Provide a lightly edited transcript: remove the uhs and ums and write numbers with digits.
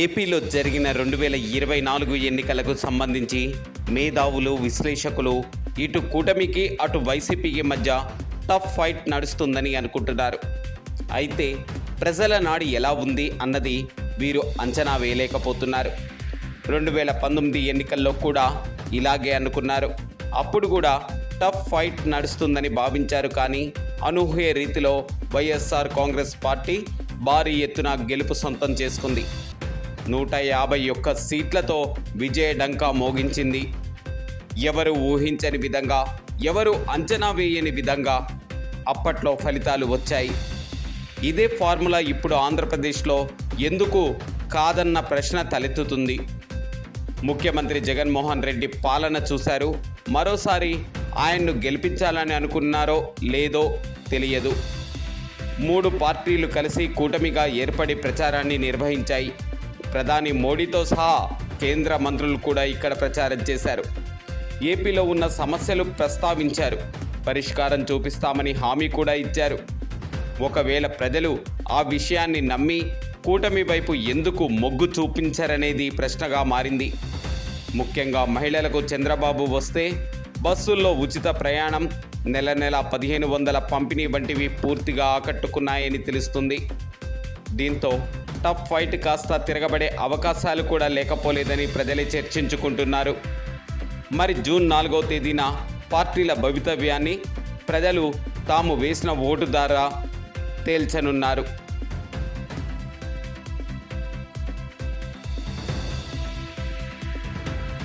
ఏపీలో జరిగిన 2024 ఎన్నికలకు సంబంధించి మేధావులు, విశ్లేషకులు ఇటు కూటమికి అటు వైసీపీకి మధ్య టఫ్ ఫైట్ నడుస్తుందని అనుకుంటున్నారు. అయితే ప్రజల నాడి ఎలా ఉంది అన్నది వీరు అంచనా వేయలేకపోతున్నారు. 2019 ఎన్నికల్లో కూడా ఇలాగే అనుకున్నారు. అప్పుడు కూడా టఫ్ ఫైట్ నడుస్తుందని భావించారు. కానీ అనూహ్య రీతిలో వైఎస్ఆర్ కాంగ్రెస్ పార్టీ భారీ ఎత్తున గెలుపు సొంతం చేసుకుంది. 151 సీట్లతో విజయ డంకా మోగించింది. ఎవరు ఊహించని విధంగా, ఎవరు అంచనా వేయని విధంగా అప్పట్లో ఫలితాలు వచ్చాయి. ఇదే ఫార్ములా ఇప్పుడు ఆంధ్రప్రదేశ్లో ఎందుకు కాదన్న ప్రశ్న తలెత్తుతుంది. ముఖ్యమంత్రి జగన్మోహన్ రెడ్డి పాలన చూశారు. మరోసారి ఆయన్ను గెలిపించాలని అనుకున్నారో లేదో తెలియదు. 3 పార్టీలు కలిసి కూటమిగా ఏర్పడి ప్రచారాన్ని నిర్వహించాయి. ప్రధాని మోడీతో సహా కేంద్ర మంత్రులు కూడా ఇక్కడ ప్రచారం చేశారు. ఏపీలో ఉన్న సమస్యలు ప్రస్తావించారు. పరిష్కారం చూపిస్తామని హామీ కూడా ఇచ్చారు. ఒకవేళ ప్రజలు ఆ విషయాన్ని నమ్మి కూటమి వైపు ఎందుకు మొగ్గు చూపించరనేది ప్రశ్నగా మారింది. ముఖ్యంగా మహిళలకు చంద్రబాబు వస్తే బస్సుల్లో ఉచిత ప్రయాణం, నెల 1500 పంపిణీ వంటివి పూర్తిగా ఆకట్టుకున్నాయని తెలుస్తుంది. దీంతో టఫ్ ఫైట్ కాస్త తిరగబడే అవకాశాలు కూడా లేకపోలేదని ప్రజలే చర్చించుకుంటున్నారు. మరి జూన్ 4వ తేదీన పార్టీల భవితవ్యాన్ని ప్రజలు తాము వేసిన ఓటు ద్వారా తేల్చనున్నారు.